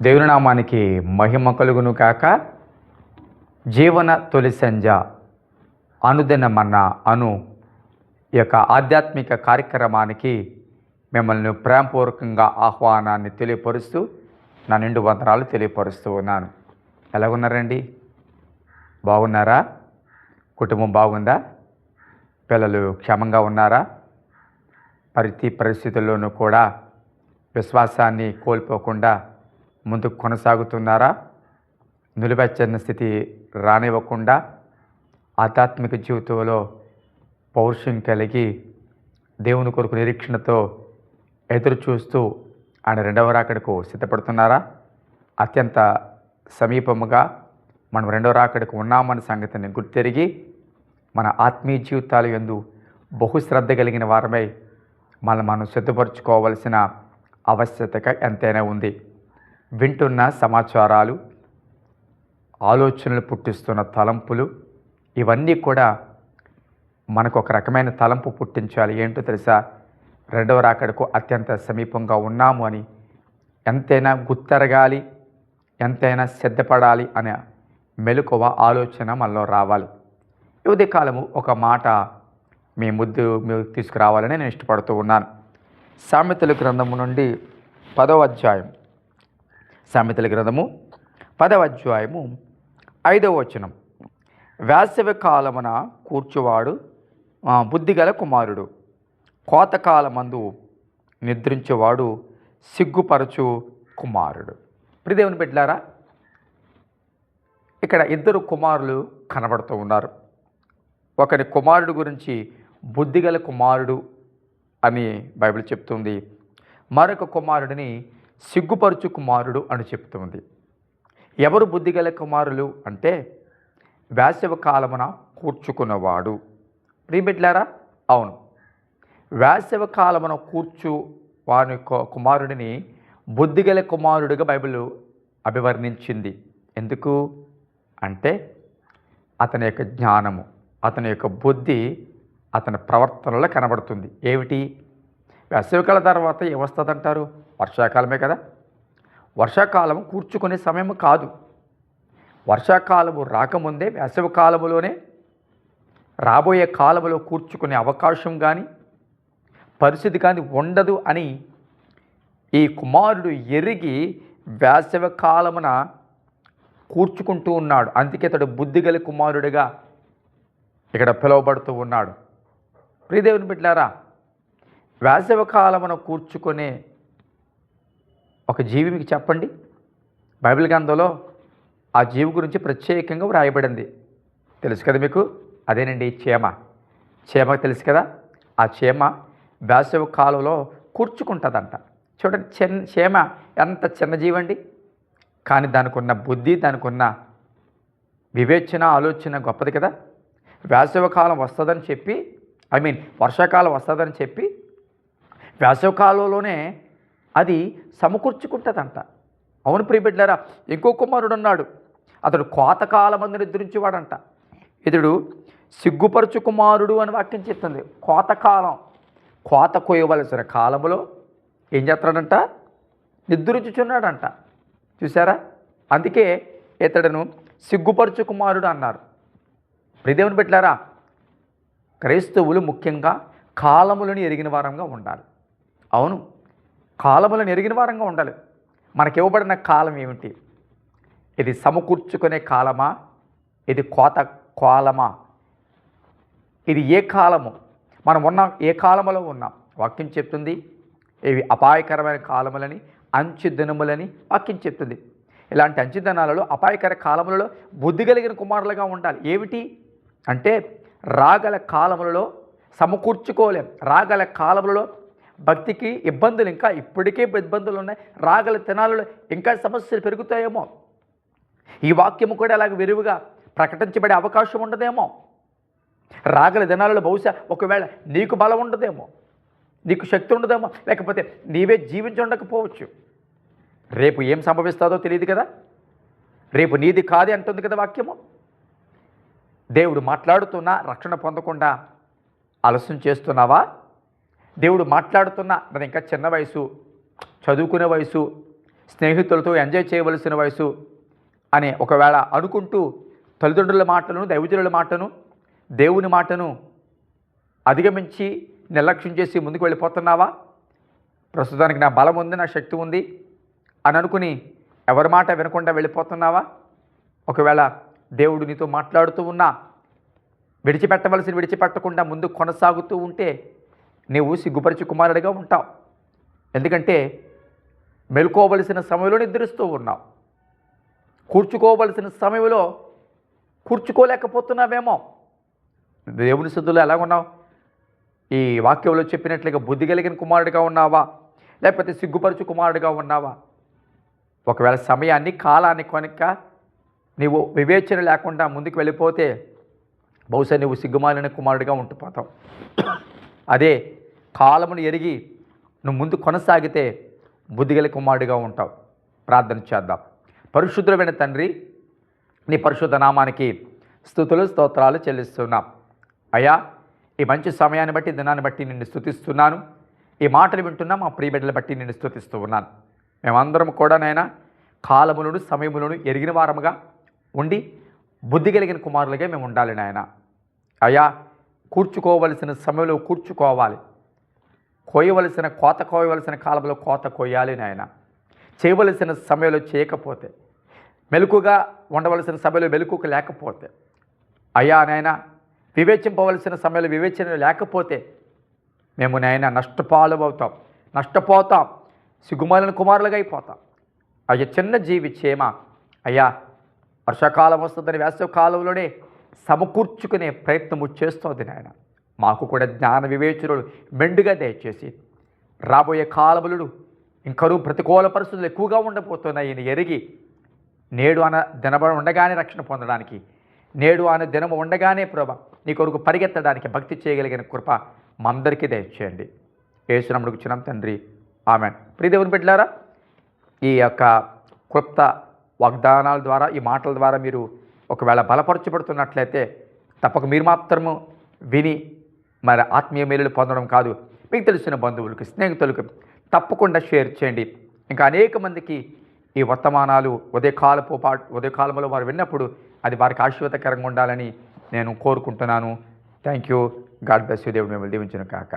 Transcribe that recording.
దేవుని నామానికి మహిమ కలుగును కాక. జీవన తొలి సంధ్య అనుదిన మన్నా అను ఈ యొక్క ఆధ్యాత్మిక కార్యక్రమానికి మిమ్మల్ని ప్రేమపూర్వకంగా ఆహ్వానాన్ని తెలియపరుస్తూ నా నిండు వందనాలు తెలియపరుస్తూ ఉన్నాను. ఎలాగున్నారండి? బాగున్నారా? కుటుంబం బాగుందా? పిల్లలు క్షేమంగా ఉన్నారా? ప్రతి పరిస్థితుల్లోనూ కూడా విశ్వాసాన్ని కోల్పోకుండా ముందుకు కొనసాగుతున్నారా? నిలువెచ్చని స్థితి రానివ్వకుండా ఆధ్యాత్మిక జీవితంలో పౌరుషం కలిగి దేవుని కొరకు నిరీక్షణతో ఎదురు చూస్తూ ఆయన రెండవ రాకడకు సిద్ధపడుతున్నారా? అత్యంత సమీపముగా మనం రెండవ రాకడకు ఉన్నామన్న సంగతిని గుర్తెరిగి మన ఆత్మీయ జీవితాలు యందు బహుశ్రద్ధ కలిగిన వారమై మనం సిద్ధపరచుకోవలసిన ఆవశ్యకత ఎంతైనా ఉంది. వింటున్న సమాచారాలు, ఆలోచనలు పుట్టిస్తున్న తలంపులు ఇవన్నీ కూడా మనకు ఒక రకమైన తలంపు పుట్టించాలి. ఏంటో తెలుసా? రెండవ రాకడకు అత్యంత సమీపంగా ఉన్నాము అని ఎంతైనా గుర్తెరగాలి, ఎంతైనా సిద్ధపడాలి అనే మెలకువ ఆలోచన మనలో రావాలి. ఈ ఉదయకాలము ఒక మాట మీరు తీసుకురావాలని నేను ఇష్టపడుతూ ఉన్నాను. సామెతల గ్రంథము నుండి 10వ అధ్యాయం, సామెతల గ్రంథము 10వ అధ్యాయము 5వ వచనం. వేసవి కాలమున కూర్చువాడు బుద్ధిగల కుమారుడు, కోతకాలమందు నిద్రించేవాడు సిగ్గుపరచు కుమారుడు. ప్రియదేవుని బిడ్డలారా, ఇక్కడ ఇద్దరు కుమారులు కనబడుతూ ఉన్నారు. ఒకరి కుమారుడు గురించి బుద్ధిగల కుమారుడు అని బైబిల్ చెప్తుంది. మరొక కుమారుడిని సిగ్గుపరచు కుమారుడు అని చెప్తుంది. ఎవరు బుద్ధిగల కుమారులు అంటే వేసవి కాలమున కూర్చుకున్నవాడు. ప్రియబిడ్లారా, అవును, వేసవి కాలమున వాని కుమారుడిని బుద్ధిగల కుమారుడిగా బైబిల్ అభివర్ణించింది. ఎందుకు అంటే అతని యొక్క జ్ఞానము, అతని యొక్క బుద్ధి అతని ప్రవర్తనలో కనబడుతుంది. ఏమిటి? వేసవికాలం తర్వాత ఏమొస్తుందంటారు? వర్షాకాలమే కదా. వర్షాకాలం కూర్చుకునే సమయం కాదు. వర్షాకాలము రాకముందే వేసవి కాలములోనే రాబోయే కాలంలో కూర్చుకునే అవకాశం కానీ పరిస్థితి కానీ ఉండదు అని ఈ కుమారుడు ఎరిగి వేసవి కాలమున కూర్చుకుంటూ ఉన్నాడు. అందుకే అతడు బుద్ధిగల కుమారుడిగా ఇక్కడ పిలువబడుతూ ఉన్నాడు. ప్రియదేవుని బిడ్డలారా, వేసవి కాలమున కూర్చుకునే ఒక జీవి మీకు చెప్పండి. బైబిల్ గ్రంథంలో ఆ జీవి గురించి ప్రత్యేకంగా వ్రాయబడింది. తెలుసు కదా మీకు? అదేనండి చీమ. చీమ తెలుసు కదా? ఆ చీమ వేసవి కాలంలో కూర్చుకుంటుందంట. చూడండి, చీమ ఎంత చిన్న జీవండి, కానీ దానికి ఉన్న బుద్ధి, దానికి ఉన్న వివేచన, ఆలోచన గొప్పది కదా. వేసవి కాలం వస్తుందని చెప్పి, వర్షాకాలం వస్తుందని చెప్పి వేసవి కాలంలోనే అది సమకూర్చుకుంటుందంట. అవును ప్రియబిడ్డలారా, ఇంకో కుమారుడు ఉన్నాడు. అతడు కోతకాలమందు నిద్రించేవాడంట. ఇతడు సిగ్గుపరచు కుమారుడు అని వాక్యం చెప్తుంది. కోతకాలం, కోత కోయవలసిన కాలంలో ఏం చేస్తాడంట? నిద్రించుచున్నాడంట. చూసారా? అందుకే ఇతడును సిగ్గుపరచు కుమారుడు అన్నారు. ప్రియదేవుని బిడ్డలారా, క్రైస్తవులు ముఖ్యంగా కాలములను ఎరిగిన వారంగా ఉండాలి. అవును, కాలములను ఎరిగిన వారంగా ఉండాలి. మనకి ఇవ్వబడిన కాలం ఏమిటి? ఇది సమకూర్చుకునే కాలమా? ఇది కోత కాలమా? ఇది ఏ కాలము? మనం ఉన్నాం, ఏ కాలములో ఉన్నాం? వాక్యం చెప్తుంది ఇవి అపాయకరమైన కాలములని, అంచు దినములని వాక్యం చెప్తుంది. ఇలాంటి అంచు దినాలలో, అపాయకర కాలములలో బుద్ధి కలిగిన కుమారులుగా ఉండాలి. ఏమిటి అంటే రాగల కాలములలో సమకూర్చుకోలేం. రాగల కాలములలో భక్తికి ఇబ్బందులు, ఇంకా ఇప్పటికే ఇబ్బందులు ఉన్నాయి. రాగల దినాలలో ఇంకా సమస్యలు పెరుగుతాయేమో. ఈ వాక్యము కూడా అలాగ విరివిగా ప్రకటించబడే అవకాశం ఉండదేమో. రాగల దినాలలో బహుశా ఒకవేళ నీకు బలం ఉండదేమో, నీకు శక్తి ఉండదేమో, లేకపోతే నీవే జీవించుండకపోవచ్చు. రేపు ఏం సంభవిస్తుందో తెలియదు కదా. రేపు నీది కాదే అంటుంది కదా వాక్యము. దేవుడు మాట్లాడుతున్నా రక్షణ పొందకుండా ఆలస్యం చేస్తున్నావా? దేవుడు మాట్లాడుతున్నా, నాది ఇంకా చిన్న వయసు, చదువుకునే వయసు, స్నేహితులతో ఎంజాయ్ చేయవలసిన వయసు అని ఒకవేళ అనుకుంటూ తల్లిదండ్రుల మాటలను, దైవజనుల మాటను, దేవుని మాటను అధిగమించి నిర్లక్ష్యం చేసి ముందుకు వెళ్ళిపోతున్నావా? ప్రస్తుతానికి నా బలం ఉంది, నా శక్తి ఉంది అని అనుకుని ఎవరి మాట వినకుండా వెళ్ళిపోతున్నావా? ఒకవేళ దేవుడు నీతో మాట్లాడుతూ ఉన్నా విడిచిపెట్టవలసిన విడిచిపెట్టకుండా ముందు కొనసాగుతూ ఉంటే నీవు సిగ్గుపరిచి కుమారుడిగా ఉంటావు. ఎందుకంటే మెలుకోవలసిన సమయంలో నిద్రిస్తూ ఉన్నావు, కూర్చుకోవలసిన సమయంలో కూర్చుకోలేకపోతున్నావేమో. దేవుని శుద్ధులు ఎలా ఉన్నావు? ఈ వాక్యంలో చెప్పినట్లుగా బుద్ధి కలిగిన కుమారుడిగా ఉన్నావా, లేకపోతే సిగ్గుపరచు కుమారుడిగా ఉన్నావా? ఒకవేళ సమయాన్ని, కాలాన్ని కనుక నీవు వివేచన లేకుండా ముందుకు వెళ్ళిపోతే బహుశా నువ్వు సిగ్గుమాలిన కుమారుడిగా ఉండిపోతావు. అదే కాలమును ఎరిగి నువ్వు ముందు కొనసాగితే బుద్ధిగల కుమారుడిగా ఉంటావు. ప్రార్థన చేద్దాం. పరిశుద్ధమైన తండ్రి, నీ పరిశుద్ధ నామానికి స్తుతులు స్తోత్రాలు చెల్లిస్తున్నాం. అయ్యా, ఈ మంచి సమయాన్ని బట్టి, దినాన్ని బట్టి నిన్ను స్తుతిస్తున్నాను. ఈ మాటలు వింటున్నా మా ప్రియబిడ్డలు బట్టి నిన్ను స్తుతిస్తూ ఉన్నాను. మేమందరం కూడా నాయనా కాలములను, సమయములను ఎరిగిన వారముగా ఉండి బుద్ధి కలిగిన కుమారులుగా మేము ఉండాలి నాయన. అయ్యా, కూర్చుకోవలసిన సమయంలో కూర్చుకోవాలి, కోయవలసిన కాలంలో కోత కోయాలి నాయన. చేయవలసిన సమయంలో చేయకపోతే, మెలకుగా ఉండవలసిన సమయంలో మెలకుక లేకపోతే, అయ్యా నాయన వివేచింపవలసిన సమయంలో వివేచన లేకపోతే మేము నాయన నష్టపోతాం, సిగ్గుమాలిన కుమారులుగా అయిపోతాం. అయ్యా, చిన్న జీవి చేమ అయ్యా వర్షాకాలం వస్తుందని వేసవి కాలంలోనే సమకూర్చుకునే ప్రయత్నము చేస్తోంది నాయన. మాకు కూడా జ్ఞాన వివేచనలు మెండుగా దయచేసి రాబోయే కాలములు ఇంకనూ ప్రతికూల పరిస్థితులు ఎక్కువగా ఉండబోతున్నాయని ఎరిగి నేడు అన్న దినము ఉండగానే రక్షణ పొందడానికి, నేడు అన్న దినము ఉండగానే ప్రభా నీ కొరకు పరిగెత్తడానికి భక్తి చేయగలిగిన కృప మా అందరికీ దయచేయండి. యేసు నామమున అడుగుచున్నాం తండ్రి, ఆమేన్. ప్రియ దేవుని బిడ్డలారా, ఈ యొక్క క్లుప్త వాగ్దానాల ద్వారా, ఈ మాటల ద్వారా మీరు ఒకవేళ బలపరచబడుతున్నట్లయితే తప్పక మీరు మాత్రము విని మరి ఆత్మీయ మేలులు పొందడం కాదు, మీకు తెలిసిన బంధువులకు, స్నేహితులకు తప్పకుండా షేర్ చేయండి. ఇంకా అనేక మందికి ఈ వర్తమానాలు ఉదయకాలంలో వారు విన్నప్పుడు అది వారికి ఆశీర్వాదకరంగా ఉండాలని నేను కోరుకుంటున్నాను. Thank you. God bless you. దేవుడు మిమ్మల్ని దీవించును కాక.